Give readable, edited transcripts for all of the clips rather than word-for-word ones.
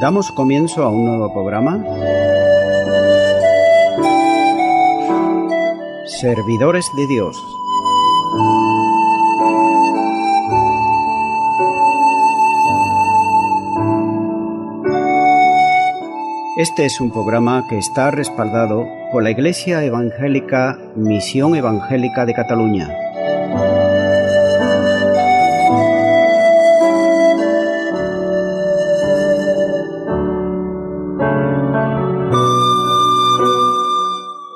Damos comienzo a un nuevo programa. Servidores de Dios. Este es un programa que está respaldado por la Iglesia Evangélica Misión Evangélica de Cataluña.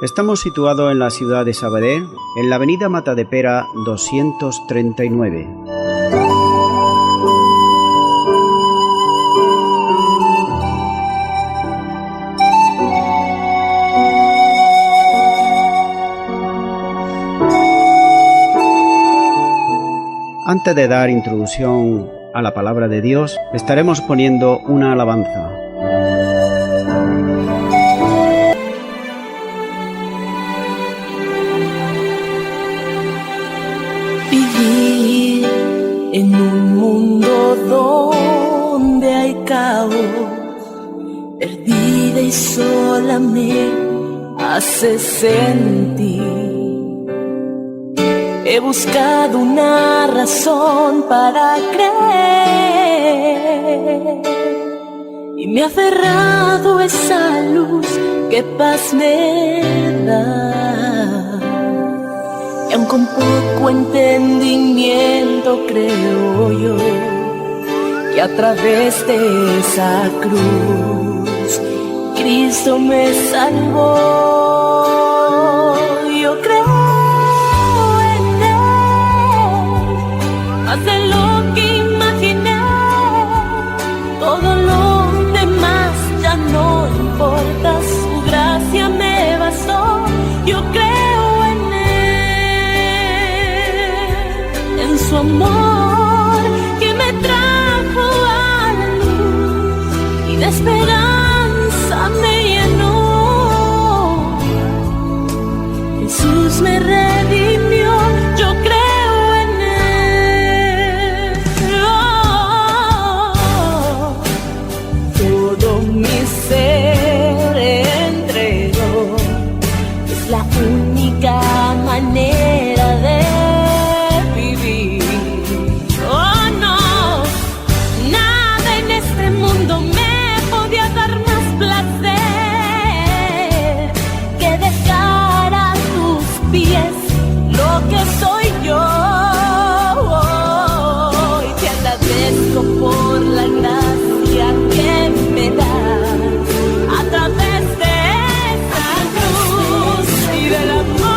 Estamos situados en la ciudad de Sabadell, en la avenida Matadepera 239. Antes de dar introducción a la palabra de Dios, estaremos poniendo una alabanza. Vivir en un mundo donde hay caos, perdida y sola me hace sentir. He buscado una razón para creer y me ha aferrado esa luz que paz me da. Y aun con poco entendimiento creo yo que a través de esa cruz Cristo me salvó. Yo creo más de lo que imaginé, todo lo demás ya no importa, su gracia me bastó. Yo creo en Él, en su amor que me trajo a la luz y de esperanza me llenó. Jesús me redimió, yo creo. Manera de vivir. Oh no, nada en este mundo me podía dar más placer que dejar a tus pies lo que soy yo. Y te agradezco por la gracia que me das a través de esa cruz y del amor.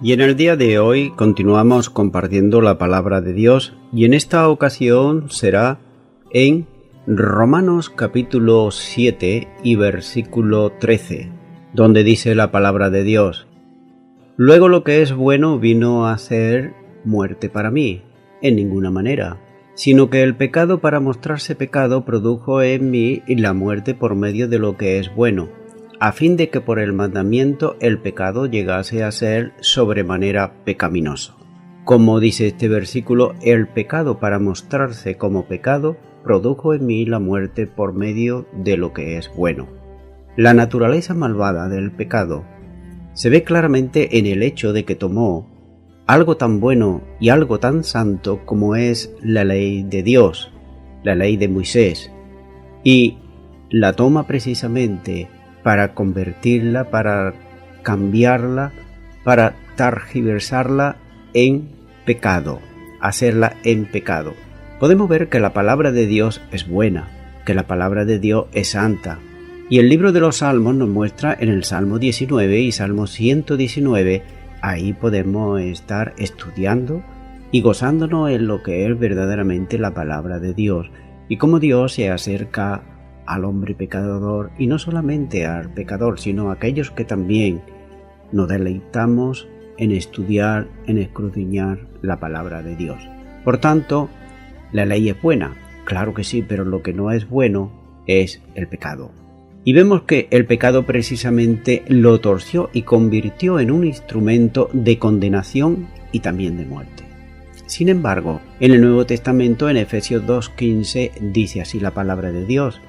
Y en el día de hoy continuamos compartiendo la palabra de Dios y en esta ocasión será en Romanos capítulo 7 y versículo 13, donde dice la palabra de Dios: Luego lo que es bueno vino a ser muerte para mí, en ninguna manera, sino que el pecado para mostrarse pecado produjo en mí la muerte por medio de lo que es bueno, a fin de que por el mandamiento el pecado llegase a ser sobremanera pecaminoso. Como dice este versículo, el pecado, para mostrarse como pecado, produjo en mí la muerte por medio de lo que es bueno. La naturaleza malvada del pecado se ve claramente en el hecho de que tomó algo tan bueno y algo tan santo como es la ley de Dios, la ley de Moisés, y la toma precisamente para convertirla, para cambiarla, para tergiversarla en pecado, hacerla en pecado. Podemos ver que la palabra de Dios es buena, que la palabra de Dios es santa. Y el libro de los Salmos nos muestra en el Salmo 19 y Salmo 119, ahí podemos estar estudiando y gozándonos en lo que es verdaderamente la palabra de Dios y cómo Dios se acerca al hombre pecador, y no solamente al pecador, sino a aquellos que también nos deleitamos en estudiar, en escudriñar la palabra de Dios. Por tanto, la ley es buena, claro que sí, pero lo que no es bueno es el pecado. Y vemos que el pecado precisamente lo torció y convirtió en un instrumento de condenación y también de muerte. Sin embargo, en el Nuevo Testamento, en Efesios 2:15, dice así la palabra de Dios: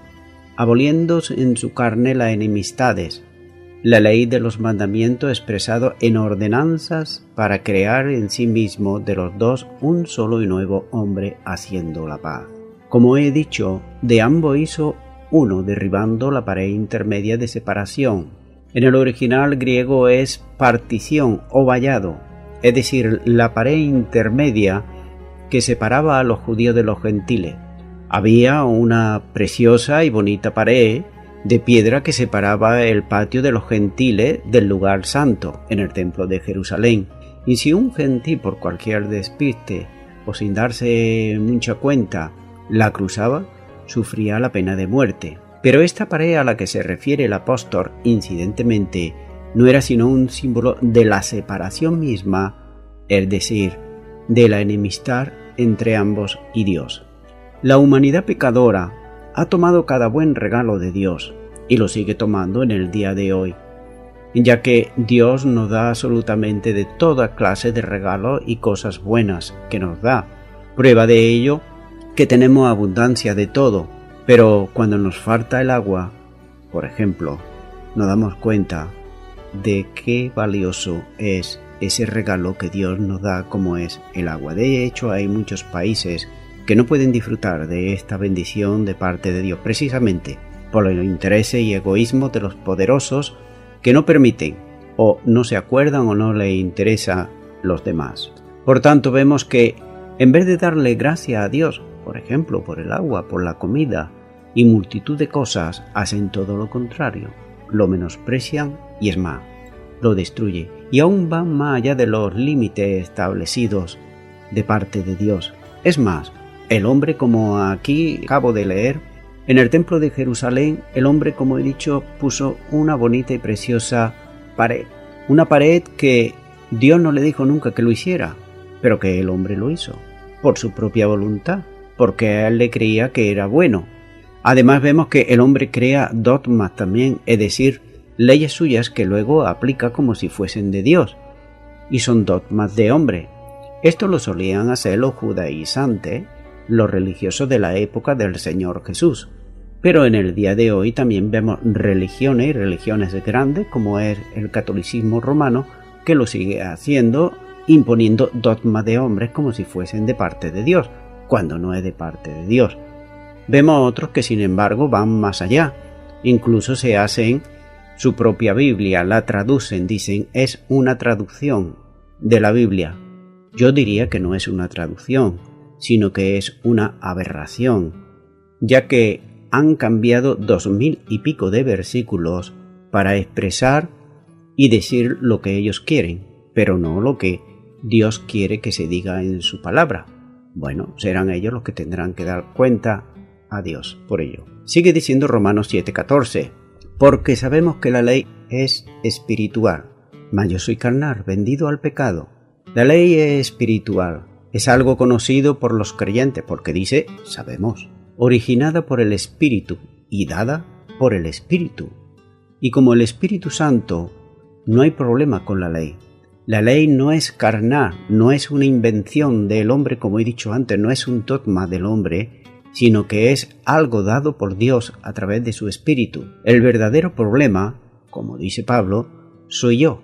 aboliendo en su carne las enemistades, la ley de los mandamientos expresado en ordenanzas para crear en sí mismo de los dos un solo y nuevo hombre, haciendo la paz. Como he dicho, de ambos hizo uno, derribando la pared intermedia de separación. En el original griego es partición o vallado, es decir, la pared intermedia que separaba a los judíos de los gentiles. Había una preciosa y bonita pared de piedra que separaba el patio de los gentiles del lugar santo en el templo de Jerusalén. Y si un gentil por cualquier despiste o sin darse mucha cuenta la cruzaba, sufría la pena de muerte. Pero esta pared a la que se refiere el apóstol incidentemente no era sino un símbolo de la separación misma, es decir, de la enemistad entre ambos y Dios. La humanidad pecadora ha tomado cada buen regalo de Dios y lo sigue tomando en el día de hoy, ya que Dios nos da absolutamente de toda clase de regalos y cosas buenas que nos da. Prueba de ello que tenemos abundancia de todo, pero cuando nos falta el agua, por ejemplo, nos damos cuenta de qué valioso es ese regalo que Dios nos da, como es el agua. De hecho, hay muchos países que no pueden disfrutar de esta bendición de parte de Dios, precisamente por los intereses y egoísmos de los poderosos que no permiten, o no se acuerdan, o no les interesa los demás. Por tanto, vemos que en vez de darle gracias a Dios, por ejemplo, por el agua, por la comida y multitud de cosas, hacen todo lo contrario, lo menosprecian y es más, lo destruye, y aún van más allá de los límites establecidos de parte de Dios. Es más, el hombre, como aquí acabo de leer, en el templo de Jerusalén, el hombre, como he dicho, puso una bonita y preciosa pared. Una pared que Dios no le dijo nunca que lo hiciera, pero que el hombre lo hizo, por su propia voluntad, porque a él le creía que era bueno. Además vemos que el hombre crea dogmas también, es decir, leyes suyas que luego aplica como si fuesen de Dios, y son dogmas de hombre. Esto lo solían hacer los judaizantes, los religiosos de la época del Señor Jesús. Pero en el día de hoy también vemos religiones y religiones grandes, como es el catolicismo romano, que lo sigue haciendo, imponiendo dogmas de hombres como si fuesen de parte de Dios, cuando no es de parte de Dios. Vemos otros que sin embargo van más allá, incluso se hacen su propia Biblia, la traducen, dicen es una traducción de la Biblia. Yo diría que no es una traducción, sino que es una aberración, ya que han cambiado 2000 y pico de versículos para expresar y decir lo que ellos quieren, pero no lo que Dios quiere que se diga en su palabra. Bueno, serán ellos los que tendrán que dar cuenta a Dios por ello. Sigue diciendo Romanos 7:14, porque sabemos que la ley es espiritual, mas yo soy carnal, vendido al pecado. La ley es espiritual, es algo conocido por los creyentes, porque dice, sabemos, originada por el Espíritu y dada por el Espíritu. Y como el Espíritu Santo, no hay problema con la ley. La ley no es carnal, no es una invención del hombre, como he dicho antes, no es un dogma del hombre, sino que es algo dado por Dios a través de su Espíritu. El verdadero problema, como dice Pablo, soy yo.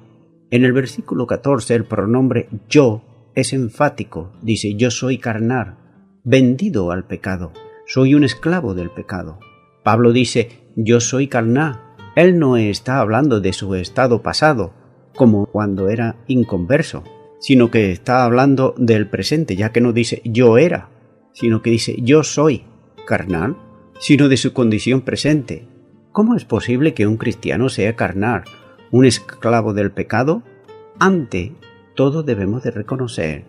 En el versículo 14 el pronombre yo es enfático, dice yo soy carnal, vendido al pecado, soy un esclavo del pecado. Pablo dice yo soy carnal. Él no está hablando de su estado pasado, como cuando era inconverso, sino que está hablando del presente, ya que no dice yo era, sino que dice yo soy carnal, sino de su condición presente. ¿Cómo es posible que un cristiano sea carnal, un esclavo del pecado? Ante todo debemos de reconocer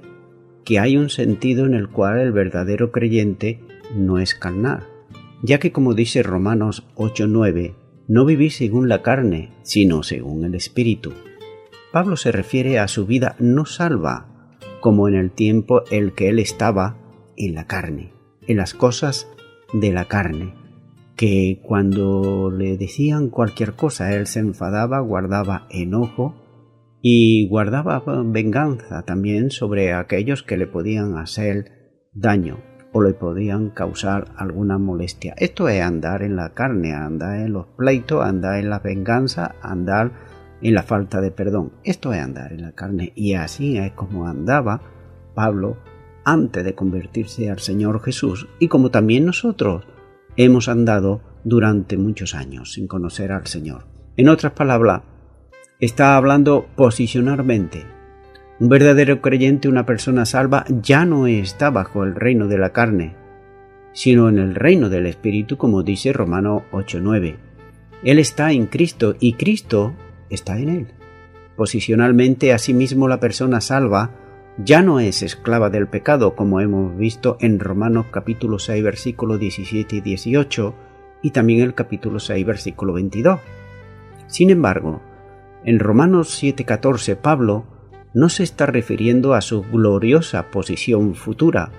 que hay un sentido en el cual el verdadero creyente no es carnal, ya que como dice Romanos 8:9, no vivís según la carne, sino según el Espíritu. Pablo se refiere a su vida no salva, como en el tiempo en el que él estaba en la carne, en las cosas de la carne, que cuando le decían cualquier cosa él se enfadaba, guardaba enojo y guardaba venganza también sobre aquellos que le podían hacer daño o le podían causar alguna molestia. Esto es andar en la carne, andar en los pleitos, andar en la venganza, andar en la falta de perdón. Esto es andar en la carne, y así es como andaba Pablo antes de convertirse al Señor Jesús, y como también nosotros hemos andado durante muchos años sin conocer al Señor. En otras palabras, está hablando posicionalmente. Un verdadero creyente, una persona salva, ya no está bajo el reino de la carne, sino en el reino del Espíritu, como dice Romanos 8:9. Él está en Cristo y Cristo está en él. Posicionalmente, asimismo, la persona salva ya no es esclava del pecado, como hemos visto en Romanos capítulo 6, versículos 17 y 18, y también el capítulo 6, versículo 22. Sin embargo, en Romanos 7:14, Pablo no se está refiriendo a su gloriosa posición futura,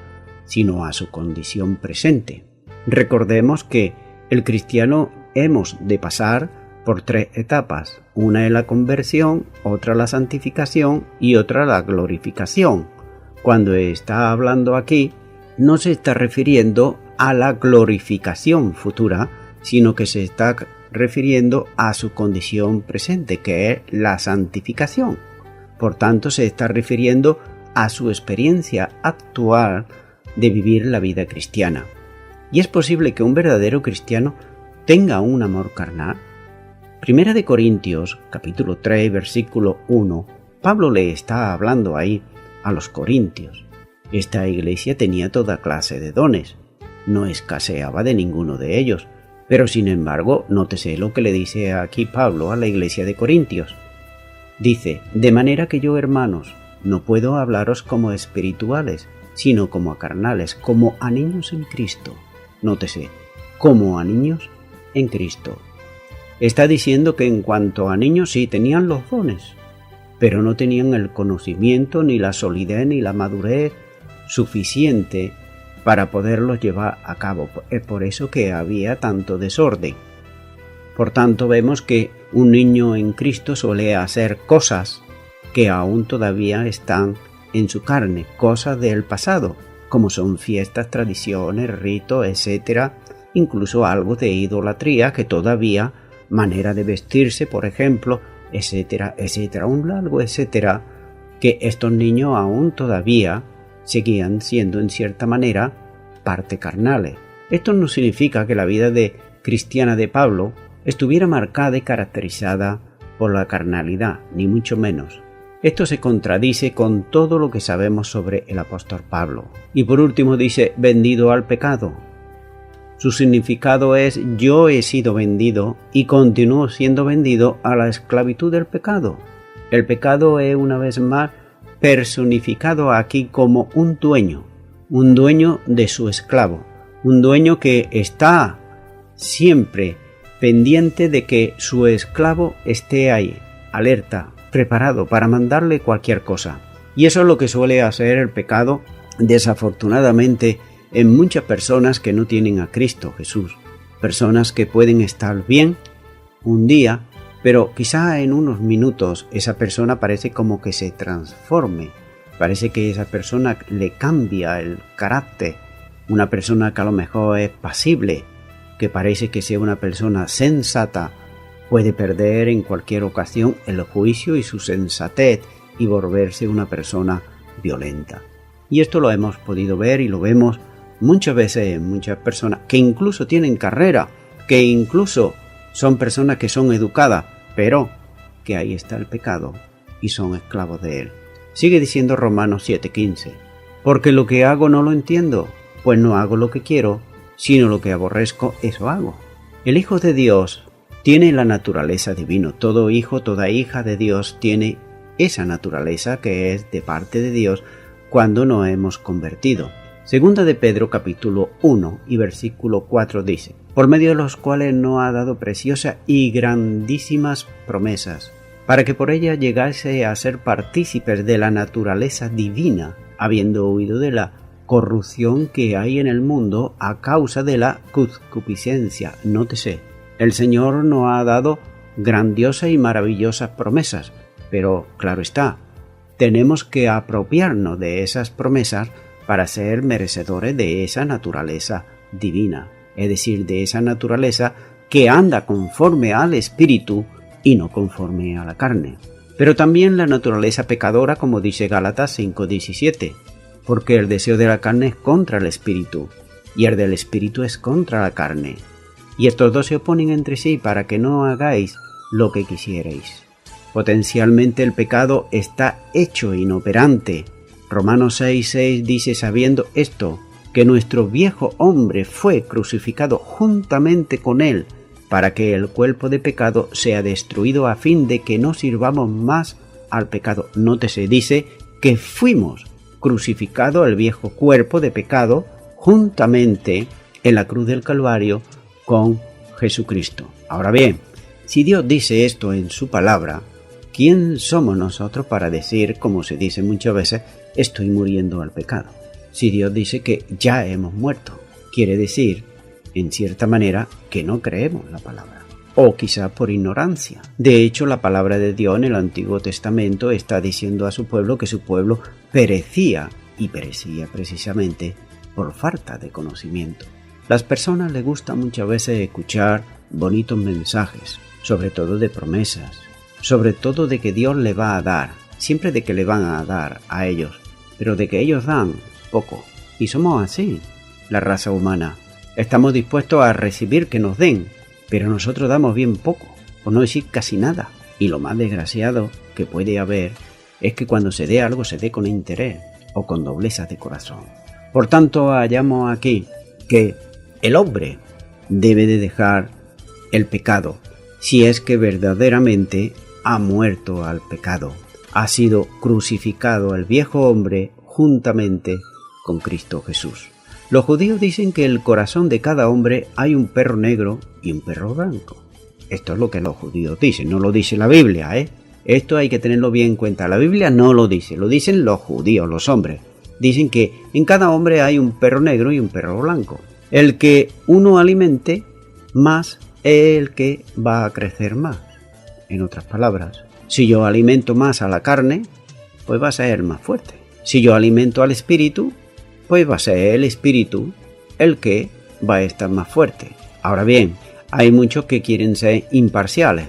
sino a su condición presente. Recordemos que el cristiano hemos de pasar por 3 etapas. Una es la conversión, otra la santificación y otra la glorificación. Cuando está hablando aquí, no se está refiriendo a la glorificación futura, sino que se está refiriendo a su condición presente, que es la santificación. Por tanto, se está refiriendo a su experiencia actual de vivir la vida cristiana. ¿Y es posible que un verdadero cristiano tenga un amor carnal? Primera de Corintios, capítulo 3, versículo 1, Pablo le está hablando ahí a los corintios. Esta iglesia tenía toda clase de dones, no escaseaba de ninguno de ellos, pero sin embargo, nótese lo que le dice aquí Pablo a la iglesia de Corintios. Dice, de manera que yo, hermanos, no puedo hablaros como espirituales, sino como a carnales, como a niños en Cristo. Nótese, como a niños en Cristo. Está diciendo que en cuanto a niños sí tenían los dones, pero no tenían el conocimiento, ni la solidez, ni la madurez suficiente para poderlos llevar a cabo. Es por eso que había tanto desorden. Por tanto, vemos que un niño en Cristo suele hacer cosas que aún todavía están en su carne, cosas del pasado, como son fiestas, tradiciones, ritos, etc., incluso algo de idolatría que todavía, manera de vestirse, por ejemplo, etcétera, etcétera, un largo etcétera, que estos niños aún todavía seguían siendo en cierta manera parte carnales. Esto no significa que la vida cristiana de Pablo estuviera marcada y caracterizada por la carnalidad, ni mucho menos. Esto se contradice con todo lo que sabemos sobre el apóstol Pablo. Y por último dice, vendido al pecado. Su significado es, yo he sido vendido y continúo siendo vendido a la esclavitud del pecado. El pecado es una vez más personificado aquí como un dueño de su esclavo, un dueño que está siempre pendiente de que su esclavo esté ahí, alerta, preparado para mandarle cualquier cosa. Y eso es lo que suele hacer el pecado, desafortunadamente, en muchas personas que no tienen a Cristo Jesús. Personas que pueden estar bien un día pero quizá en unos minutos esa persona parece como que se transforme, parece que esa persona le cambia el carácter, una persona que a lo mejor es pasible, que parece que sea una persona sensata, puede perder en cualquier ocasión el juicio y su sensatez y volverse una persona violenta. Y esto lo hemos podido ver y lo vemos muchas veces en muchas personas que incluso tienen carrera, que incluso son personas que son educadas, pero que ahí está el pecado y son esclavos de él. Sigue diciendo Romanos 7:15, porque lo que hago no lo entiendo, pues no hago lo que quiero, sino lo que aborrezco, eso hago. El Hijo de Dios tiene la naturaleza divina. Todo hijo, toda hija de Dios tiene esa naturaleza que es de parte de Dios cuando nos hemos convertido. Segunda de Pedro capítulo 1 y versículo 4 dice, por medio de los cuales nos ha dado preciosas y grandísimas promesas, para que por ellas llegase a ser partícipes de la naturaleza divina, habiendo huido de la corrupción que hay en el mundo a causa de la concupiscencia. Nótese, el Señor nos ha dado grandiosas y maravillosas promesas, pero claro está, tenemos que apropiarnos de esas promesas para ser merecedores de esa naturaleza divina, es decir, de esa naturaleza que anda conforme al Espíritu y no conforme a la carne. Pero también la naturaleza pecadora, como dice Gálatas 5:17, porque el deseo de la carne es contra el Espíritu, y el del Espíritu es contra la carne. Y estos dos se oponen entre sí para que no hagáis lo que quisierais. Potencialmente el pecado está hecho inoperante. Romanos 6:6 dice, sabiendo esto, que nuestro viejo hombre fue crucificado juntamente con él, para que el cuerpo de pecado sea destruido a fin de que no sirvamos más al pecado. Nótese, dice que fuimos crucificados el viejo cuerpo de pecado juntamente en la cruz del Calvario con Jesucristo. Ahora bien, si Dios dice esto en su palabra, ¿quién somos nosotros para decir, como se dice muchas veces, estoy muriendo al pecado? Si Dios dice que ya hemos muerto, quiere decir, en cierta manera, que no creemos la palabra. O quizá por ignorancia. De hecho, la palabra de Dios en el Antiguo Testamento está diciendo a su pueblo que su pueblo perecía, y perecía precisamente por falta de conocimiento. Las personas les gusta muchas veces escuchar bonitos mensajes, sobre todo de promesas, sobre todo de que Dios le va a dar, siempre de que le van a dar a ellos, pero de que ellos dan poco. Y somos así, la raza humana. Estamos dispuestos a recibir que nos den, pero nosotros damos bien poco, por no decir casi nada. Y lo más desgraciado que puede haber es que cuando se dé algo se dé con interés o con dobleza de corazón. Por tanto, hallamos aquí que el hombre debe de dejar el pecado si es que verdaderamente ha muerto al pecado. Ha sido crucificado el viejo hombre juntamente con Cristo Jesús. Los judíos dicen que en el corazón de cada hombre hay un perro negro y un perro blanco. Esto es lo que los judíos dicen, no lo dice la Biblia, ¿eh? Esto hay que tenerlo bien en cuenta. La Biblia no lo dice, lo dicen los judíos, los hombres. Dicen que en cada hombre hay un perro negro y un perro blanco. El que uno alimente más es el que va a crecer más. En otras palabras, si yo alimento más a la carne, pues va a ser más fuerte. Si yo alimento al espíritu, pues va a ser el espíritu el que va a estar más fuerte. Ahora bien, hay muchos que quieren ser imparciales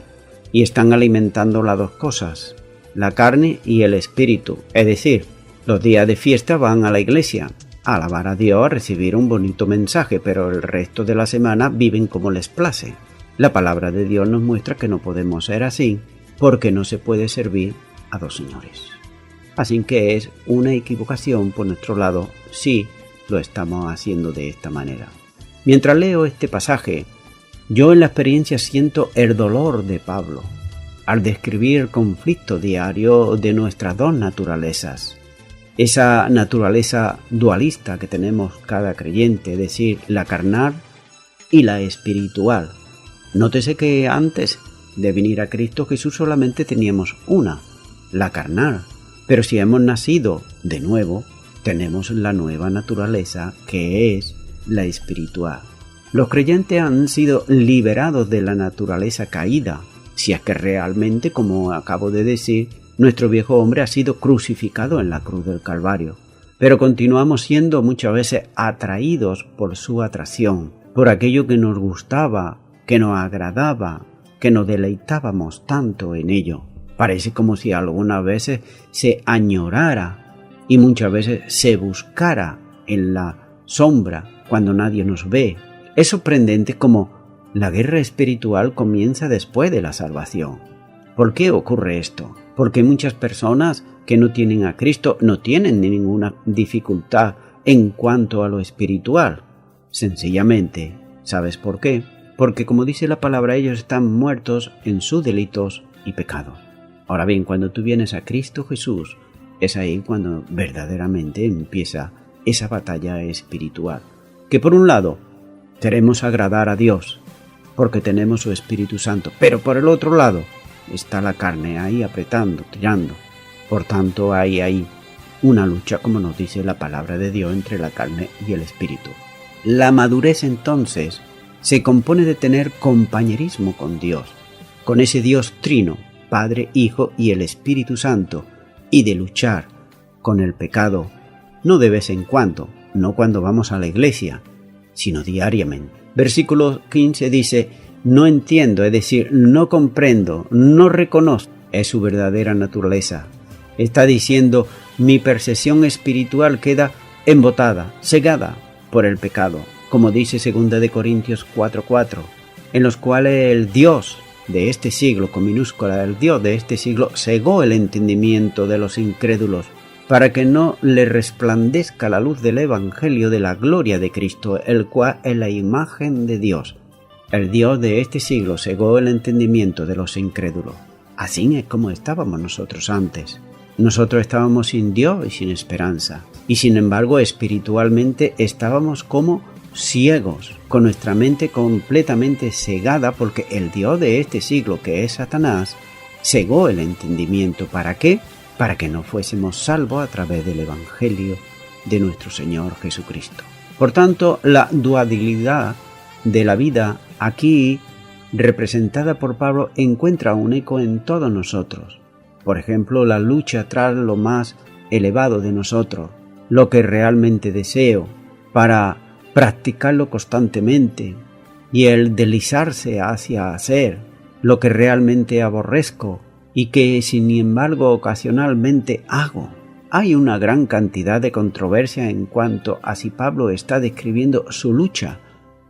y están alimentando las dos cosas, la carne y el espíritu. Es decir, los días de fiesta van a la iglesia a alabar a Dios, a recibir un bonito mensaje, pero el resto de la semana viven como les place. La palabra de Dios nos muestra que no podemos ser así, porque no se puede servir a dos señores. Así que es una equivocación por nuestro lado si lo estamos haciendo de esta manera. Mientras leo este pasaje, yo en la experiencia siento el dolor de Pablo al describir el conflicto diario de nuestras dos naturalezas. Esa naturaleza dualista que tenemos cada creyente, es decir, la carnal y la espiritual. Nótese que antes de venir a Cristo Jesús solamente teníamos una, la carnal. Pero si hemos nacido de nuevo, tenemos la nueva naturaleza que es la espiritual. Los creyentes han sido liberados de la naturaleza caída si es que realmente, como acabo de decir, nuestro viejo hombre ha sido crucificado en la cruz del Calvario. Pero continuamos siendo muchas veces atraídos por su atracción, por aquello que nos gustaba, que nos agradaba, que nos deleitábamos tanto en ello. Parece como si algunas veces se añorara y muchas veces se buscara en la sombra cuando nadie nos ve. Es sorprendente como la guerra espiritual comienza después de la salvación. ¿Por qué ocurre esto? Porque muchas personas que no tienen a Cristo no tienen ninguna dificultad en cuanto a lo espiritual. Sencillamente, ¿sabes por qué? Porque como dice la palabra, ellos están muertos en sus delitos y pecados. Ahora bien, cuando tú vienes a Cristo Jesús, es ahí cuando verdaderamente empieza esa batalla espiritual. Que por un lado, queremos agradar a Dios, porque tenemos su Espíritu Santo, pero por el otro lado, está la carne ahí apretando, tirando. Por tanto, hay ahí una lucha, como nos dice la palabra de Dios, entre la carne y el Espíritu. La madurez entonces se compone de tener compañerismo con Dios, con ese Dios trino, Padre, Hijo y el Espíritu Santo, y de luchar con el pecado, no de vez en cuando, no cuando vamos a la iglesia, sino diariamente. Versículo 15 dice: no entiendo, es decir, no comprendo, no reconozco, es su verdadera naturaleza. Está diciendo, mi percepción espiritual queda embotada, cegada por el pecado, como dice 2 Corintios 4:4, en los cuales el Dios de este siglo, con minúscula, el Dios de este siglo cegó el entendimiento de los incrédulos, para que no le resplandezca la luz del Evangelio de la gloria de Cristo, el cual es la imagen de Dios. El Dios de este siglo cegó el entendimiento de los incrédulos. Así es como estábamos nosotros antes. Nosotros estábamos sin Dios y sin esperanza. Y sin embargo, espiritualmente estábamos como ciegos, con nuestra mente completamente cegada, porque el Dios de este siglo, que es Satanás, cegó el entendimiento. ¿Para qué? Para que no fuésemos salvos a través del Evangelio de nuestro Señor Jesucristo. Por tanto, la dualidad de la vida aquí representada por Pablo encuentra un eco en todos nosotros. Por ejemplo, la lucha tras lo más elevado de nosotros, lo que realmente deseo, para practicarlo constantemente, y el deslizarse hacia hacer lo que realmente aborrezco y que sin embargo ocasionalmente hago. Hay una gran cantidad de controversia en cuanto a si Pablo está describiendo su lucha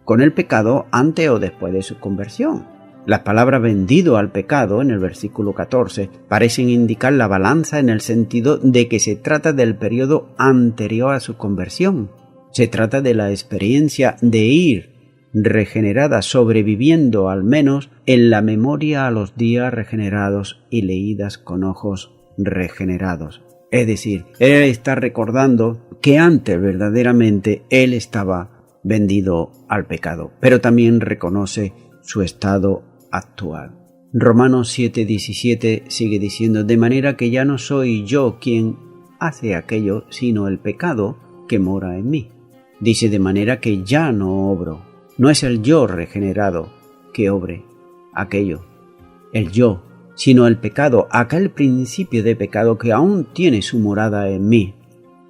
con el pecado antes o después de su conversión. Las palabras vendido al pecado en el versículo 14 parecen indicar la balanza en el sentido de que se trata del periodo anterior a su conversión. Se trata de la experiencia de ir regenerada, sobreviviendo al menos en la memoria a los días regenerados y leídas con ojos regenerados. Es decir, él está recordando que antes verdaderamente él estaba vendido al pecado, pero también reconoce su estado actual. Romanos 7:17 sigue diciendo: de manera que ya no soy yo quien hace aquello, sino el pecado que mora en mí. Dice, de manera que ya no obro. No es el yo regenerado que obre aquello, el yo, sino el pecado, aquel principio de pecado que aún tiene su morada en mí.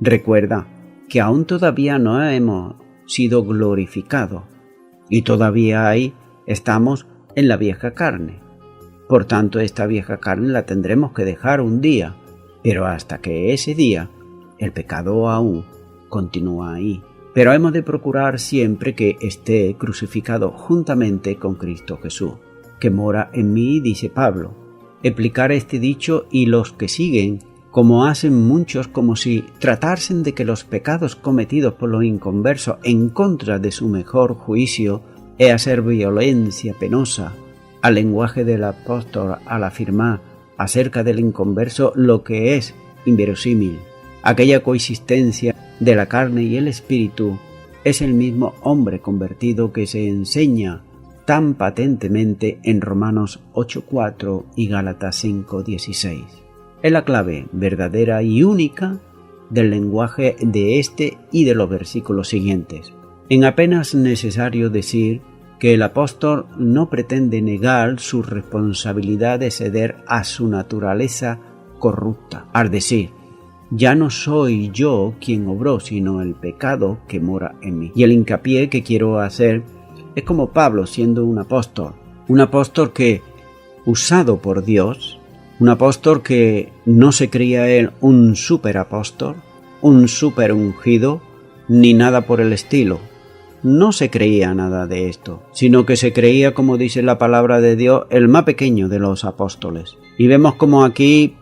Recuerda que aún todavía no hemos sido glorificados y todavía ahí estamos en la vieja carne. Por tanto, esta vieja carne la tendremos que dejar un día, pero hasta que ese día el pecado aún continúa ahí. Pero hemos de procurar siempre que esté crucificado juntamente con Cristo Jesús, que mora en mí, dice Pablo. Explicar este dicho y los que siguen, como hacen muchos, como si tratasen de que los pecados cometidos por los inconversos en contra de su mejor juicio es hacer violencia penosa al lenguaje del apóstol al afirmar acerca del inconverso lo que es inverosímil. Aquella coexistencia de la carne y el espíritu es el mismo hombre convertido que se enseña tan patentemente en Romanos 8:4 y Gálatas 5:16. Es la clave verdadera y única del lenguaje de este y de los versículos siguientes. En apenas necesario decir que el apóstol no pretende negar su responsabilidad de ceder a su naturaleza corrupta, al decir, ya no soy yo quien obró, sino el pecado que mora en mí. Y el hincapié que quiero hacer es como Pablo siendo un apóstol que, usado por Dios, un apóstol que no se creía él un superapóstol, un super ungido, ni nada por el estilo. No se creía nada de esto, sino que se creía, como dice la palabra de Dios, el más pequeño de los apóstoles. Y vemos como aquí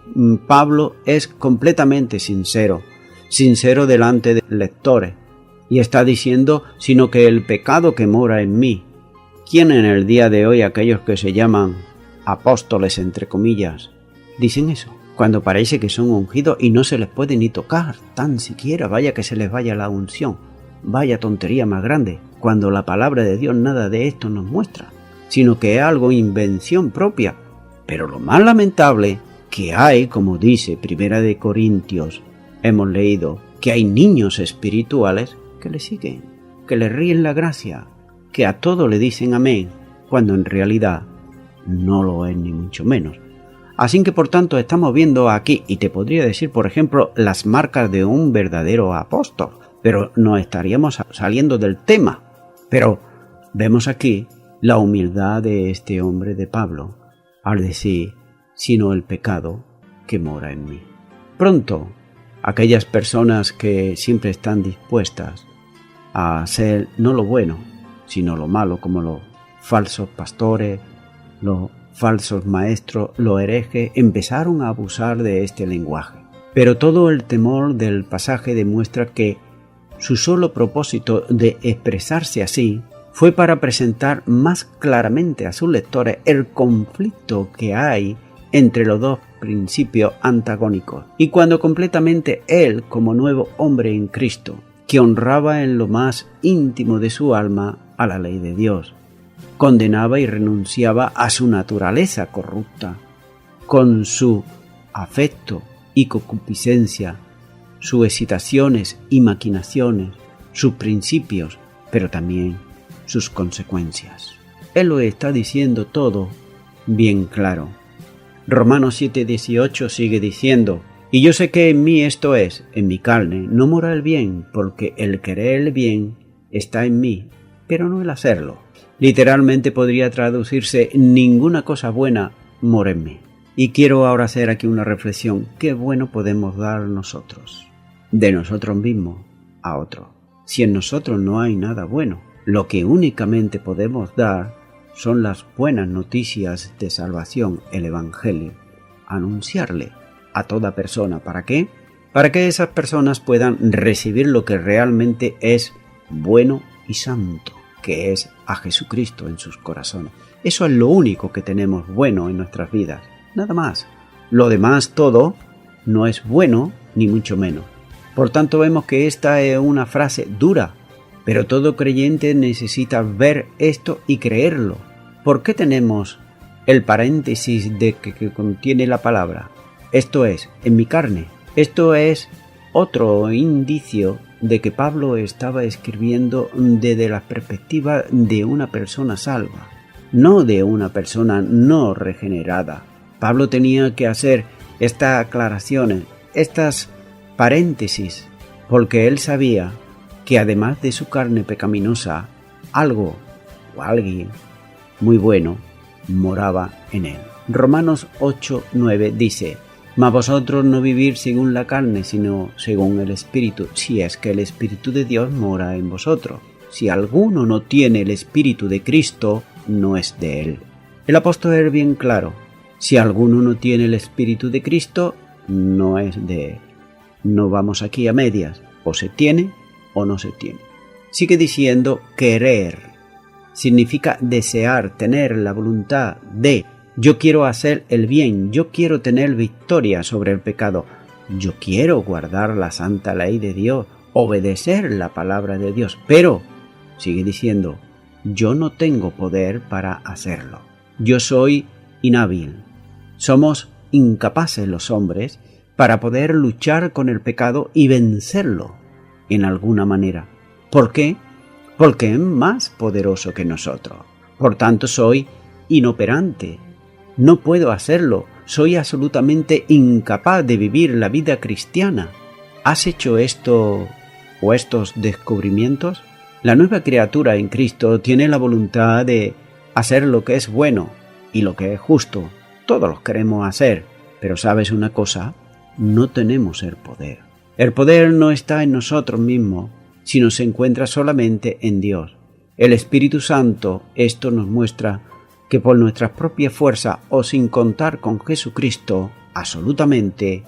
Pablo es completamente sincero delante de lectores, y está diciendo, sino que el pecado que mora en mí. ¿Quién en el día de hoy aquellos que se llaman apóstoles, entre comillas, dicen eso? Cuando parece que son ungidos y no se les puede ni tocar, tan siquiera, vaya que se les vaya la unción. Vaya tontería más grande, cuando la palabra de Dios nada de esto nos muestra, sino que es algo invención propia. Pero lo más lamentable que hay, como dice Primera de Corintios, hemos leído que hay niños espirituales que le siguen, que le ríen la gracia, que a todo le dicen amén, cuando en realidad no lo es ni mucho menos. Así que por tanto estamos viendo aquí, y te podría decir por ejemplo, las marcas de un verdadero apóstol, pero no estaríamos saliendo del tema. Pero vemos aquí la humildad de este hombre de Pablo, al decir, sino el pecado que mora en mí. Pronto, aquellas personas que siempre están dispuestas a hacer no lo bueno, sino lo malo, como los falsos pastores, los falsos maestros, los herejes, empezaron a abusar de este lenguaje. Pero todo el temor del pasaje demuestra que su solo propósito de expresarse así fue para presentar más claramente a sus lectores el conflicto que hay entre los dos principios antagónicos, y cuando completamente él, como nuevo hombre en Cristo, que honraba en lo más íntimo de su alma a la ley de Dios, condenaba y renunciaba a su naturaleza corrupta, con su afecto y concupiscencia, sus excitaciones y maquinaciones, sus principios, pero también sus consecuencias. Él lo está diciendo todo bien claro. Romanos 7:18 sigue diciendo, y yo sé que en mí, esto es, en mi carne, no mora el bien, porque el querer el bien está en mí, pero no el hacerlo. Literalmente podría traducirse, ninguna cosa buena mora en mí. Y quiero ahora hacer aquí una reflexión, ¿qué bueno podemos dar nosotros? De nosotros mismos a otros. Si en nosotros no hay nada bueno, lo que únicamente podemos dar son las buenas noticias de salvación, el Evangelio. Anunciarle a toda persona. ¿Para qué? Para que esas personas puedan recibir lo que realmente es bueno y santo, que es a Jesucristo en sus corazones. Eso es lo único que tenemos bueno en nuestras vidas. Nada más. Lo demás todo no es bueno ni mucho menos. Por tanto vemos que esta es una frase dura, pero todo creyente necesita ver esto y creerlo. ¿Por qué tenemos el paréntesis de que contiene la palabra? Esto es, en mi carne. Esto es otro indicio de que Pablo estaba escribiendo desde la perspectiva de una persona salva, no de una persona no regenerada. Pablo tenía que hacer estas aclaraciones, estas paréntesis, porque él sabía que además de su carne pecaminosa, algo o alguien muy bueno moraba en él. Romanos 8:9 dice, mas vosotros no vivir según la carne, sino según el Espíritu, si es que el Espíritu de Dios mora en vosotros. Si alguno no tiene el Espíritu de Cristo, no es de él. El apóstol es bien claro, si alguno no tiene el Espíritu de Cristo, no es de él. No vamos aquí a medias, o se tiene o no se tiene. Sigue diciendo querer. Significa desear, tener la voluntad de, yo quiero hacer el bien, yo quiero tener victoria sobre el pecado, yo quiero guardar la santa ley de Dios, obedecer la palabra de Dios, pero, sigue diciendo, yo no tengo poder para hacerlo. Yo soy inhábil. Somos incapaces los hombres para poder luchar con el pecado y vencerlo en alguna manera. ¿Por qué? Porque es más poderoso que nosotros. Por tanto, soy inoperante. No puedo hacerlo. Soy absolutamente incapaz de vivir la vida cristiana. ¿Has hecho esto o estos descubrimientos? La nueva criatura en Cristo tiene la voluntad de hacer lo que es bueno y lo que es justo. Todos los queremos hacer, pero ¿sabes una cosa? No tenemos el poder. El poder no está en nosotros mismos, sino se encuentra solamente en Dios. El Espíritu Santo, esto nos muestra que por nuestras propias fuerzas o sin contar con Jesucristo, absolutamente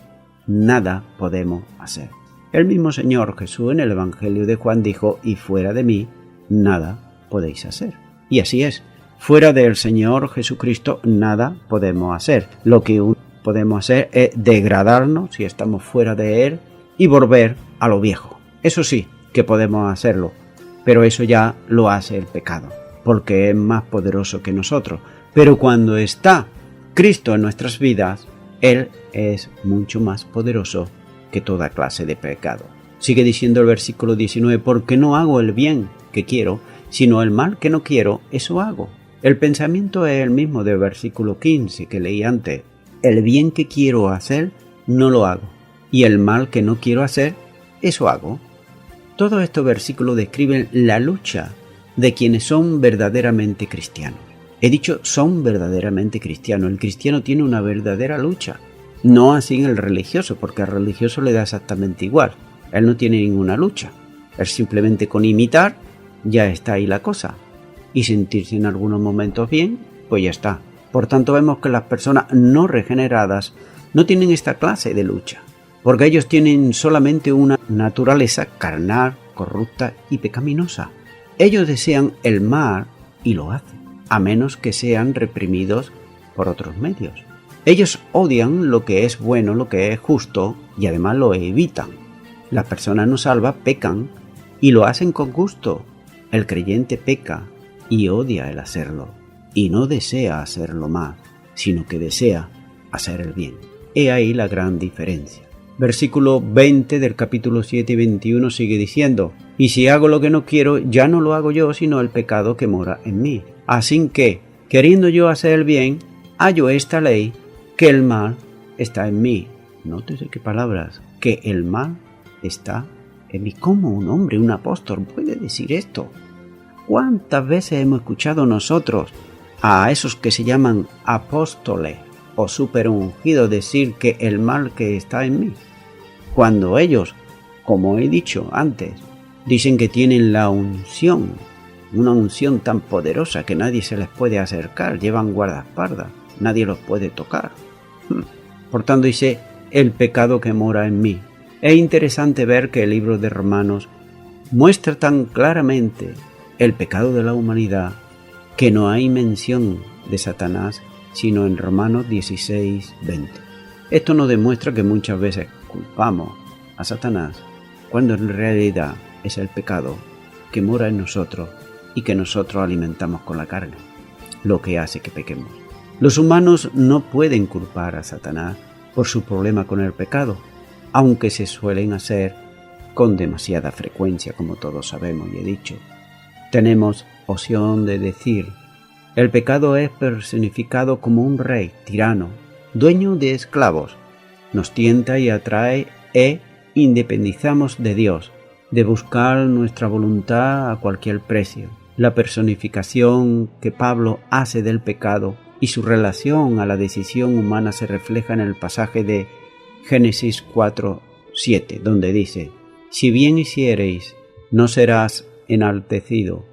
nada podemos hacer. El mismo Señor Jesús en el Evangelio de Juan dijo: y fuera de mí, nada podéis hacer. Y así es. Fuera del Señor Jesucristo, nada podemos hacer. Lo que podemos hacer es degradarnos si estamos fuera de Él y volver a lo viejo. Eso sí, que podemos hacerlo, pero eso ya lo hace el pecado, porque es más poderoso que nosotros. Pero cuando está Cristo en nuestras vidas, Él es mucho más poderoso que toda clase de pecado. Sigue diciendo el versículo 19, porque no hago el bien que quiero, sino el mal que no quiero, eso hago. El pensamiento es el mismo del versículo 15 que leí antes. El bien que quiero hacer, no lo hago, y el mal que no quiero hacer, eso hago. Todos estos versículos describen la lucha de quienes son verdaderamente cristianos. He dicho son verdaderamente cristianos. El cristiano tiene una verdadera lucha. No así el religioso, porque al religioso le da exactamente igual. Él no tiene ninguna lucha. Él simplemente con imitar ya está ahí la cosa. Y sentirse en algunos momentos bien, pues ya está. Por tanto, vemos que las personas no regeneradas no tienen esta clase de lucha, porque ellos tienen solamente una naturaleza carnal, corrupta y pecaminosa. Ellos desean el mal y lo hacen, a menos que sean reprimidos por otros medios. Ellos odian lo que es bueno, lo que es justo, y además lo evitan. Las personas no salvas pecan y lo hacen con gusto. El creyente peca y odia el hacerlo, y no desea hacerlo más, sino que desea hacer el bien. He ahí la gran diferencia. Versículo 20 del capítulo 7 y 21 sigue diciendo: y si hago lo que no quiero, ya no lo hago yo, sino el pecado que mora en mí. Así que, queriendo yo hacer el bien, hallo esta ley, que el mal está en mí. Nótese qué palabras, que el mal está en mí. ¿Cómo un hombre, un apóstol puede decir esto? ¿Cuántas veces hemos escuchado nosotros a esos que se llaman apóstoles o superungidos decir que el mal que está en mí? Cuando ellos, como he dicho antes, dicen que tienen la unción, una unción tan poderosa que nadie se les puede acercar, llevan guardaespaldas, nadie los puede tocar. Por tanto dice, el pecado que mora en mí. Es interesante ver que el libro de Romanos muestra tan claramente el pecado de la humanidad que no hay mención de Satanás sino en Romanos 16:20. Esto nos demuestra que muchas veces culpamos a Satanás cuando en realidad es el pecado que mora en nosotros y que nosotros alimentamos con la carne, lo que hace que pequemos. Los humanos no pueden culpar a Satanás por su problema con el pecado, aunque se suelen hacer con demasiada frecuencia, como todos sabemos y he dicho. Tenemos opción de decir: el pecado es personificado como un rey tirano, dueño de esclavos. Nos tienta y atrae e independizamos de Dios, de buscar nuestra voluntad a cualquier precio. La personificación que Pablo hace del pecado y su relación a la decisión humana se refleja en el pasaje de Génesis 4:7, donde dice: si bien hiciereis, no serás enaltecido,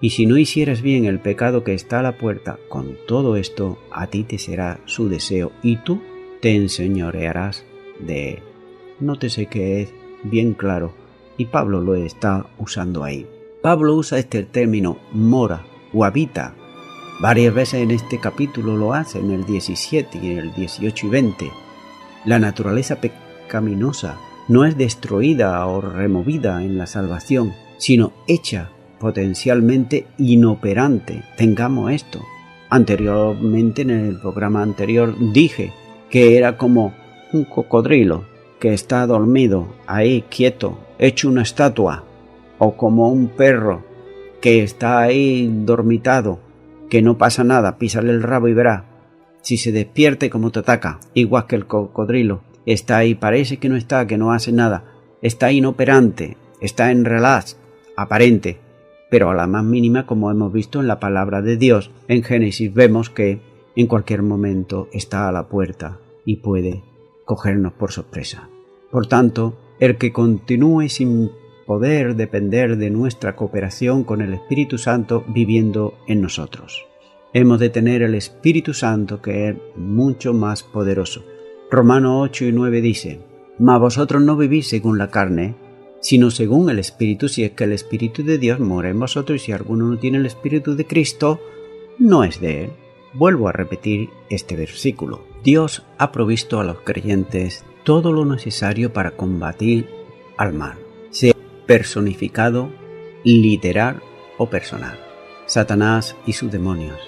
y si no hicieres bien el pecado que está a la puerta, con todo esto a ti te será su deseo, y tú te enseñorearás de él. Nótese que es bien claro, y Pablo lo está usando ahí. Pablo usa este término mora o habita. Varias veces en este capítulo lo hace, en el 17 y en el 18 y 20. La naturaleza pecaminosa no es destruida o removida en la salvación, sino hecha potencialmente inoperante. Tengamos esto. Anteriormente, en el programa anterior, dije que era como un cocodrilo que está dormido, ahí quieto, hecho una estatua, o como un perro que está ahí dormitado que no pasa nada, písale el rabo y verá. Si se despierte como te ataca, igual que el cocodrilo, está ahí, parece que no está, que no hace nada, está inoperante, está en relax, aparente, pero a la más mínima, como hemos visto en la palabra de Dios, en Génesis vemos que en cualquier momento está a la puerta y puede cogernos por sorpresa. Por tanto, el que continúe sin poder depender de nuestra cooperación con el Espíritu Santo viviendo en nosotros. Hemos de tener el Espíritu Santo, que es mucho más poderoso. Romanos 8 y 9 dice: mas vosotros no vivís según la carne, sino según el Espíritu, si es que el Espíritu de Dios mora en vosotros, y si alguno no tiene el Espíritu de Cristo, no es de él. Vuelvo a repetir este versículo. Dios ha provisto a los creyentes todo lo necesario para combatir al mal, sea personificado, literal o personal. Satanás y sus demonios.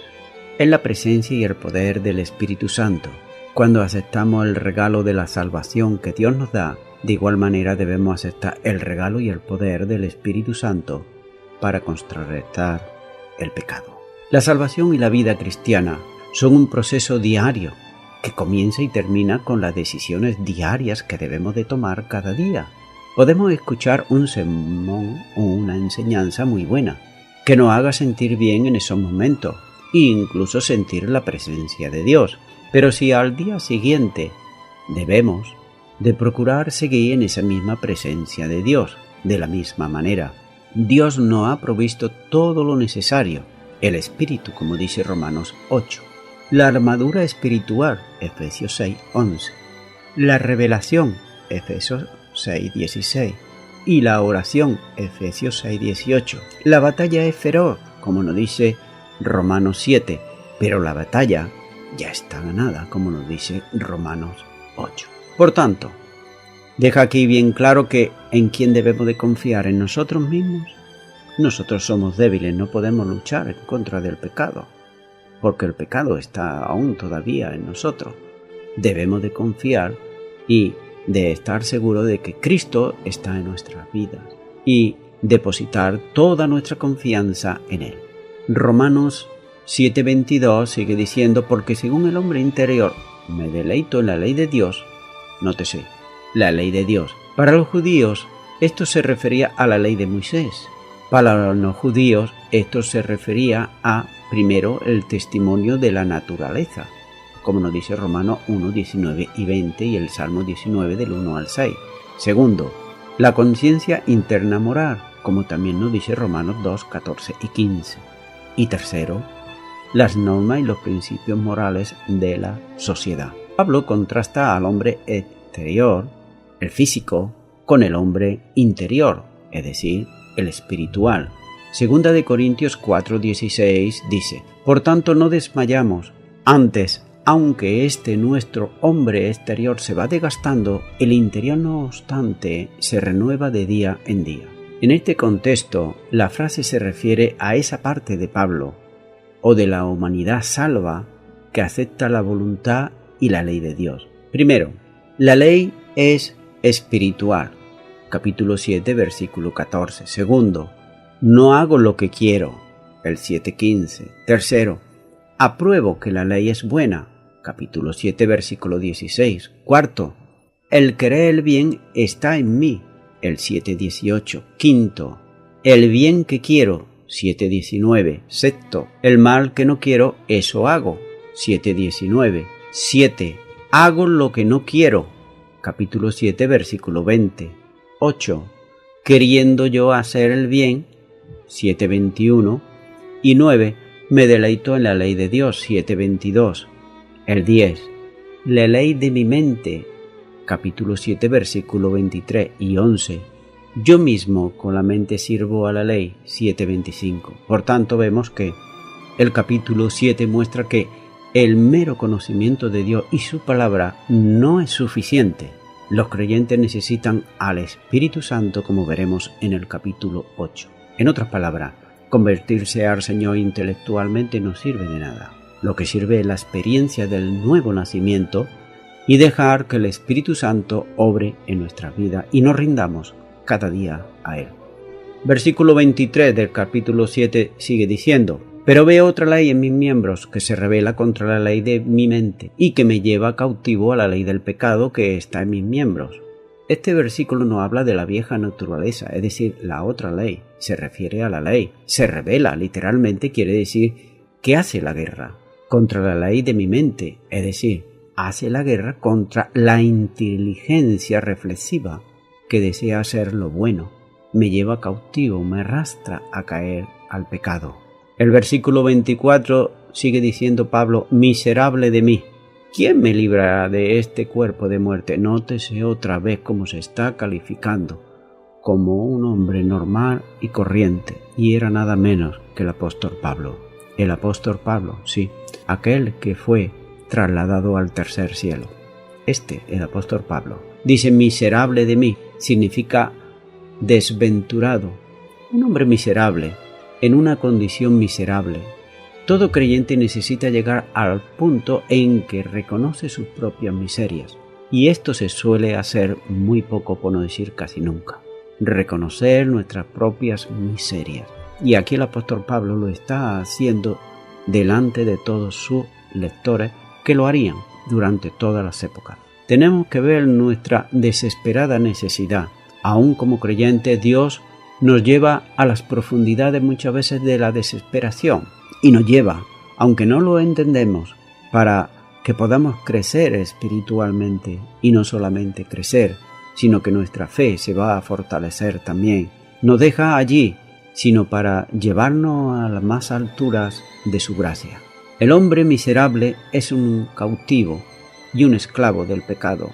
Es la presencia y el poder del Espíritu Santo. Cuando aceptamos el regalo de la salvación que Dios nos da, de igual manera debemos aceptar el regalo y el poder del Espíritu Santo para contrarrestar el pecado. La salvación y la vida cristiana son un proceso diario que comienza y termina con las decisiones diarias que debemos de tomar cada día. Podemos escuchar un sermón o una enseñanza muy buena que nos haga sentir bien en esos momentos e incluso sentir la presencia de Dios. Pero si al día siguiente debemos de procurar seguir en esa misma presencia de Dios, de la misma manera, Dios nos ha provisto todo lo necesario, el Espíritu, como dice Romanos 8, la armadura espiritual, Efesios 6, 11, la revelación, Efesios 6, 16, y la oración, Efesios 6, 18. La batalla es feroz, como nos dice Romanos 7, pero la batalla ya está ganada, como nos dice Romanos 8. Por tanto, deja aquí bien claro que ¿en quién debemos de confiar? ¿En nosotros mismos? Nosotros somos débiles, no podemos luchar en contra del pecado, porque el pecado está aún todavía en nosotros. Debemos de confiar y de estar seguros de que Cristo está en nuestras vidas y depositar toda nuestra confianza en Él. Romanos 7:22 sigue diciendo: porque según el hombre interior me deleito en la ley de Dios. Nótese, la ley de Dios. Para los judíos esto se refería a la ley de Moisés. Para los no judíos esto se refería a, primero, el testimonio de la naturaleza, como nos dice Romanos 1, 19 y 20 y el Salmo 19 del 1 al 6. Segundo, la conciencia interna moral, como también nos dice Romanos 2, 14 y 15. Y tercero, las normas y los principios morales de la sociedad. Pablo contrasta al hombre exterior, el físico, con el hombre interior, es decir, el espiritual. Segunda de Corintios 4:16 dice: por tanto no desmayamos, antes, aunque nuestro hombre exterior se va desgastando, el interior no obstante se renueva de día en día. En este contexto, la frase se refiere a esa parte de Pablo, o de la humanidad salva, que acepta la voluntad y la ley de Dios. Primero, la ley es espiritual, capítulo 7, versículo 14. Segundo, no hago lo que quiero, el 7:15. Tercero, apruebo que la ley es buena, capítulo 7, versículo 16. Cuarto, el querer el bien está en mí, el 7:18. Quinto, el bien que quiero, 7:19. Sexto, el mal que no quiero, eso hago, 7:19. 7. Hago lo que no quiero, capítulo 7, versículo 20. 8. Queriendo yo hacer el bien, 7:21. Y 9. Me deleito en la ley de Dios, 7:22. El 10. La ley de mi mente, capítulo 7, versículo 23 y 11. Yo mismo con la mente sirvo a la ley, 7:25. Por tanto, vemos que el capítulo 7 muestra que el mero conocimiento de Dios y su palabra no es suficiente. Los creyentes necesitan al Espíritu Santo, como veremos en el capítulo 8. En otras palabras, convertirse al Señor intelectualmente no sirve de nada. Lo que sirve es la experiencia del nuevo nacimiento y dejar que el Espíritu Santo obre en nuestra vida y nos rindamos cada día a Él. Versículo 23 del capítulo 7 sigue diciendo: Pero veo otra ley en mis miembros que se rebela contra la ley de mi mente y que me lleva cautivo a la ley del pecado que está en mis miembros. Este versículo no habla de la vieja naturaleza, es decir, la otra ley. Se refiere a la ley. Se revela, literalmente quiere decir que hace la guerra contra la ley de mi mente, es decir, hace la guerra contra la inteligencia reflexiva que desea hacer lo bueno. Me lleva cautivo, me arrastra a caer al pecado. El versículo 24 sigue diciendo Pablo, miserable de mí. ¿Quién me librará de este cuerpo de muerte? Nótese otra vez cómo se está calificando como un hombre normal y corriente, y era nada menos que el apóstol Pablo. El apóstol Pablo, sí, aquel que fue trasladado al tercer cielo. El apóstol Pablo. Dice miserable de mí, significa desventurado, un hombre miserable, en una condición miserable. Todo creyente necesita llegar al punto en que reconoce sus propias miserias, y esto se suele hacer muy poco, por no decir casi nunca. Reconocer nuestras propias miserias. Y aquí el apóstol Pablo lo está haciendo delante de todos sus lectores que lo harían durante todas las épocas. Tenemos que ver nuestra desesperada necesidad. Aún como creyentes, Dios nos lleva a las profundidades muchas veces de la desesperación y nos lleva, aunque no lo entendemos, para que podamos crecer espiritualmente y no solamente crecer, sino que nuestra fe se va a fortalecer también. Nos deja allí, sino para llevarnos a las más alturas de su gracia. El hombre miserable es un cautivo y un esclavo del pecado,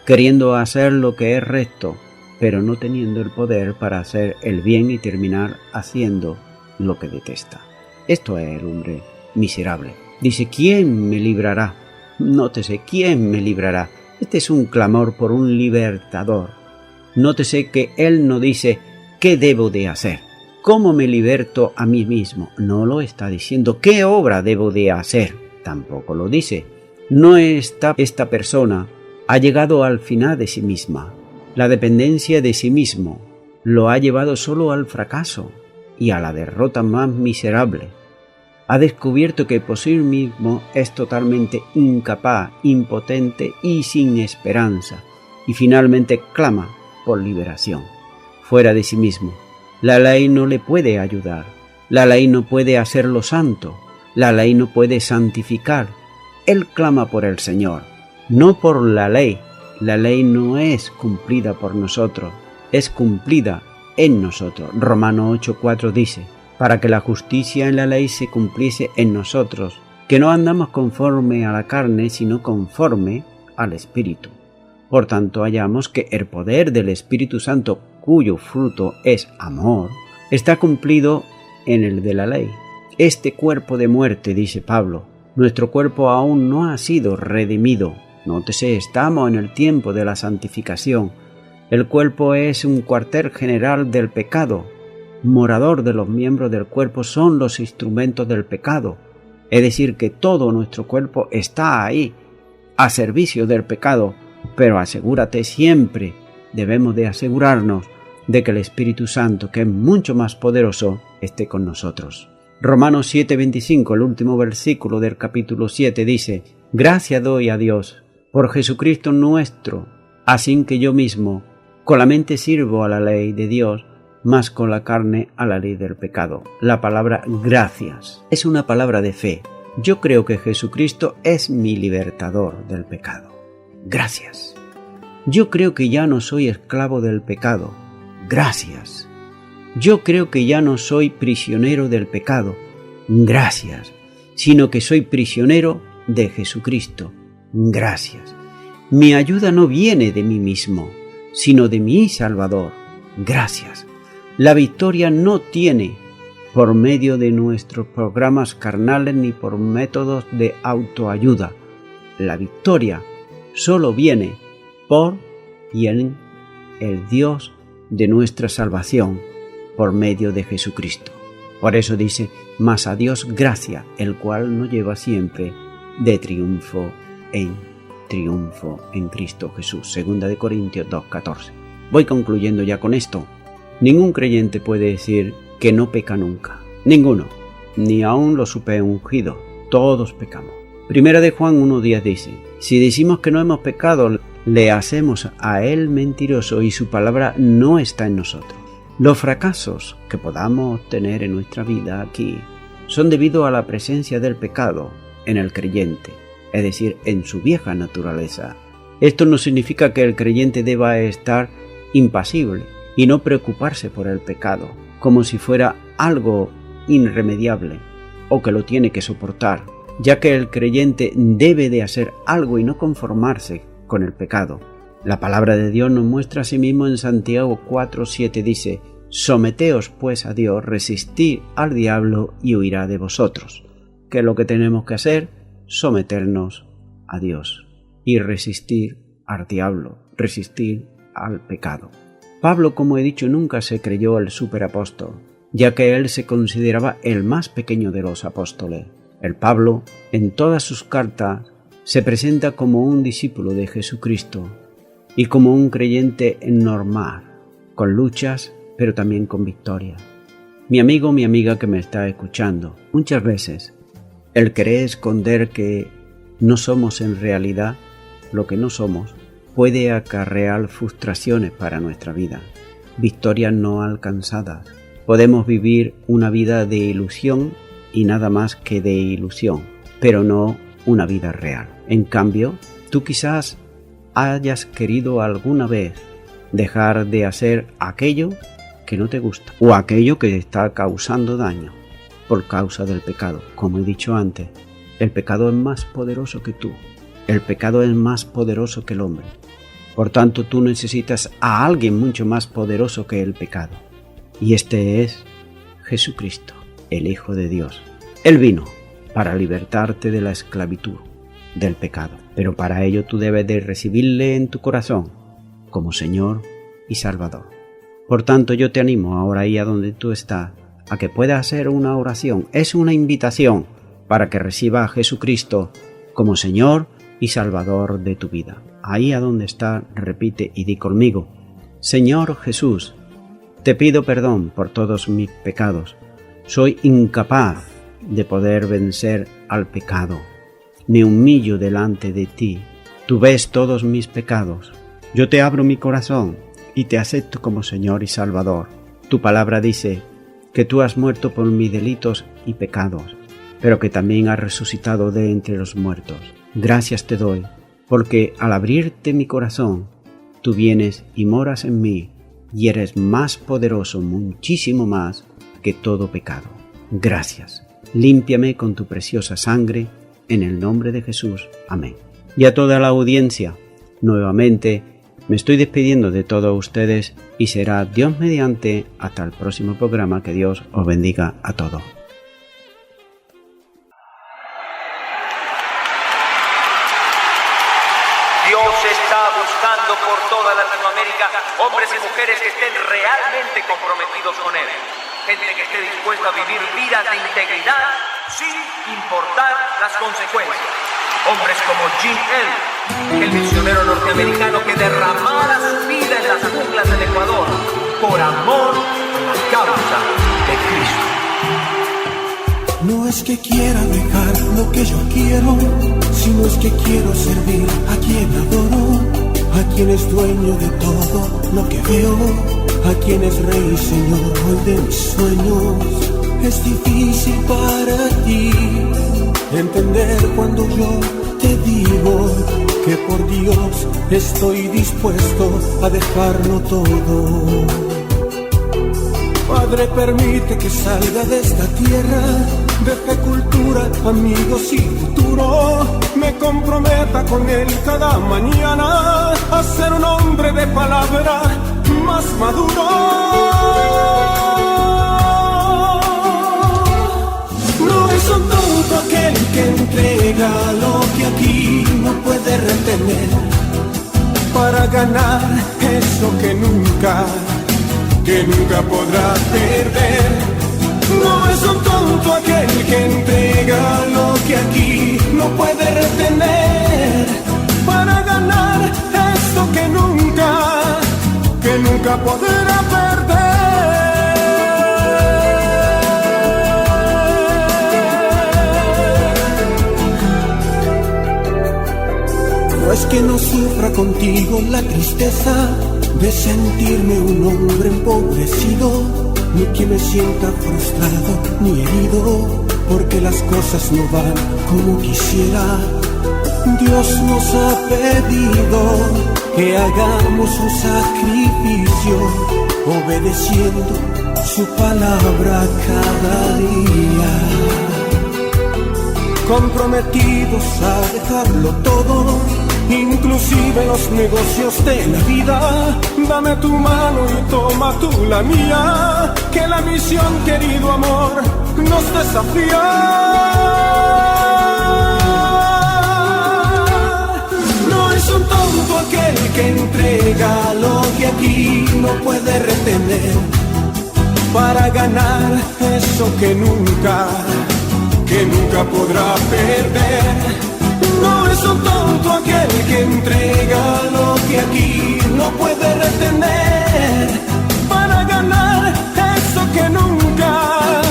queriendo hacer lo que es recto, pero no teniendo el poder para hacer el bien y terminar haciendo lo que detesta. Esto es el hombre miserable. Dice, ¿quién me librará? Nótese, ¿quién me librará? Este es un clamor por un libertador. Nótese que él no dice, ¿qué debo de hacer? ¿Cómo me liberto a mí mismo? No lo está diciendo. ¿Qué obra debo de hacer? Tampoco lo dice. No está esta persona ha llegado al final de sí misma. La dependencia de sí mismo lo ha llevado solo al fracaso y a la derrota más miserable. Ha descubierto que por sí mismo es totalmente incapaz, impotente y sin esperanza, y finalmente clama por liberación, fuera de sí mismo. La ley no le puede ayudar, la ley no puede hacerlo santo, la ley no puede santificar. Él clama por el Señor, no por la ley. La ley no es cumplida por nosotros, es cumplida en nosotros. Romanos 8:4 dice, para que la justicia en la ley se cumpliese en nosotros, que no andamos conforme a la carne, sino conforme al Espíritu. Por tanto, hallamos que el poder del Espíritu Santo, cuyo fruto es amor, está cumplido en el de la ley. Este cuerpo de muerte, dice Pablo, nuestro cuerpo aún no ha sido redimido. Nótese, estamos en el tiempo de la santificación. El cuerpo es un cuartel general del pecado. Morador de los miembros del cuerpo son los instrumentos del pecado. Es decir, que todo nuestro cuerpo está ahí, a servicio del pecado. Pero asegúrate siempre, debemos de asegurarnos de que el Espíritu Santo, que es mucho más poderoso, esté con nosotros. Romanos 7:25, el último versículo del capítulo 7 dice, gracias doy a Dios por Jesucristo nuestro, así que yo mismo con la mente sirvo a la ley de Dios, mas con la carne a la ley del pecado. La palabra gracias es una palabra de fe. Yo creo que Jesucristo es mi libertador del pecado. Gracias. Yo creo que ya no soy esclavo del pecado. Gracias. Yo creo que ya no soy prisionero del pecado. Gracias. Sino que soy prisionero de Jesucristo. Gracias. Mi ayuda no viene de mí mismo, sino de mi Salvador. Gracias. La victoria no tiene por medio de nuestros programas carnales ni por métodos de autoayuda. La victoria solo viene por y en el Dios de nuestra salvación, por medio de Jesucristo. Por eso dice, mas a Dios gracia, el cual nos lleva siempre de triunfo en Cristo Jesús. 2 Corintios 2:14. Voy concluyendo ya con esto. Ningún creyente puede decir que no peca nunca. Ninguno. ni aun los superungidos. Todos pecamos. Primera de Juan 1:10 dice: si decimos que no hemos pecado, le hacemos a él mentiroso y su palabra no está en nosotros. Los fracasos que podamos tener en nuestra vida aquí son debido a la presencia del pecado en el creyente, es decir, en su vieja naturaleza. Esto no significa que el creyente deba estar impasible y no preocuparse por el pecado, como si fuera algo irremediable o que lo tiene que soportar, ya que el creyente debe de hacer algo y no conformarse con el pecado. La palabra de Dios nos muestra a sí mismo en Santiago 4:7 dice: someteos pues a Dios, resistid al diablo y huirá de vosotros. ¿Qué es lo que tenemos que hacer? Someternos a Dios y resistir al diablo, resistir al pecado. Pablo, como he dicho, nunca se creyó el superapóstol, ya que él se consideraba el más pequeño de los apóstoles. El Pablo, en todas sus cartas, se presenta como un discípulo de Jesucristo y como un creyente normal, con luchas, pero también con victoria. Mi amigo, mi amiga que me está escuchando, muchas veces el querer esconder que no somos en realidad lo que no somos puede acarrear frustraciones para nuestra vida, victorias no alcanzadas. Podemos vivir una vida de ilusión y nada más que de ilusión, pero no una vida real. En cambio, tú quizás hayas querido alguna vez dejar de hacer aquello que no te gusta o aquello que te está causando daño por causa del pecado. Como he dicho antes, el pecado es más poderoso que tú. El pecado es más poderoso que el hombre. Por tanto, tú necesitas a alguien mucho más poderoso que el pecado. Y este es Jesucristo, el Hijo de Dios. Él vino para libertarte de la esclavitud del pecado. Pero para ello tú debes de recibirle en tu corazón como Señor y Salvador. Por tanto, yo te animo ahora ahí a donde tú estás a que puedas hacer una oración. Es una invitación para que reciba a Jesucristo como Señor y Salvador de tu vida. Ahí a donde está, repite y di conmigo: Señor Jesús, te pido perdón por todos mis pecados. Soy incapaz de poder vencer al pecado. Me humillo delante de ti. Tú ves todos mis pecados. Yo te abro mi corazón y te acepto como Señor y Salvador. Tu palabra dice que tú has muerto por mis delitos y pecados, pero que también has resucitado de entre los muertos. Gracias te doy, porque al abrirte mi corazón, tú vienes y moras en mí, y eres más poderoso, muchísimo más que todo pecado. Gracias. Límpiame con tu preciosa sangre, en el nombre de Jesús. Amén. Y a toda la audiencia, nuevamente, me estoy despidiendo de todos ustedes y será Dios mediante hasta el próximo programa. Que Dios os bendiga a todos. Dios está buscando por toda Latinoamérica hombres y mujeres que estén realmente comprometidos con Él. Gente que esté dispuesta a vivir vidas de integridad sin importar las consecuencias. Hombres como Jim Elliot, el misionero norteamericano que derramara su vida en las junglas del Ecuador por amor a causa de Cristo. No es que quiera dejar lo que yo quiero, sino es que quiero servir a quien adoro, a quien es dueño de todo lo que veo, a quien es Rey y Señor hoy de mis sueños. Es difícil para ti entender cuando yo te digo que por Dios estoy dispuesto a dejarlo todo. Padre, permite que salga de esta tierra, deje cultura, amigos y futuro. Me comprometa con Él cada mañana a ser un hombre de palabra más maduro. No es un tonto aquel que entrega lo que aquí no puede retener para ganar eso que nunca podrá perder. No es un tonto aquel que entrega lo que aquí no puede retener para ganar esto que nunca podrá perder. No es que no sufra contigo la tristeza de sentirme un hombre empobrecido, ni que me sienta frustrado ni herido, porque las cosas no van como quisiera. Dios nos ha pedido que hagamos un sacrificio, obedeciendo su palabra cada día, comprometidos a dejarlo todo, inclusive los negocios de la vida. Dame tu mano y toma tú la mía, que la misión, querido amor, nos desafía. No es un tonto aquel que entrega lo que aquí no puede retener, para ganar eso que nunca podrá perder. No es un tonto aquel que entrega lo que aquí no puede retener, para ganar eso que nunca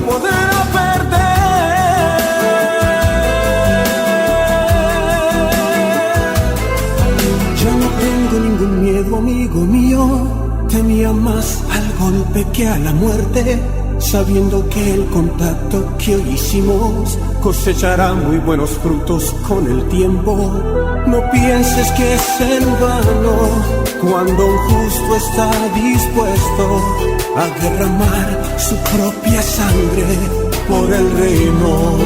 podrá perder. Yo no tengo ningún miedo, amigo mío, temía más al golpe que a la muerte, sabiendo que el contacto que hoy hicimos cosechará muy buenos frutos con el tiempo. No pienses que es en vano cuando un justo está dispuesto a derramar su propia sangre por el reino.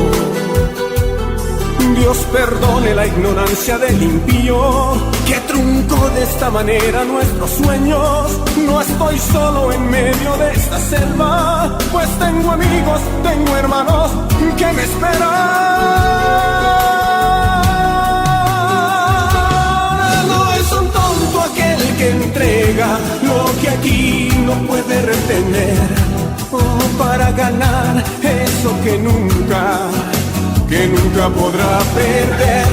Dios perdone la ignorancia del impío, que truncó de esta manera nuestros sueños. No estoy solo en medio de esta selva, pues tengo amigos, tengo hermanos que me esperan. No es un tonto aquel que entrega lo que aquí no puede retener, para ganar eso que nunca podrá perder.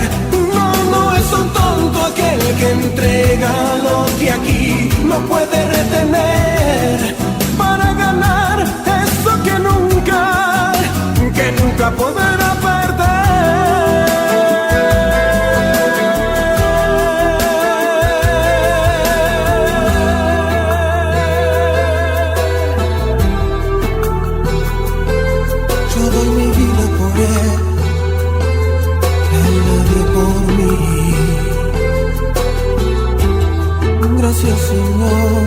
No es un tonto aquel que entrega lo que aquí no puede retener, para ganar eso que nunca podrá perder. Yo doy mi vida por él, por mí. Gracias, Señor.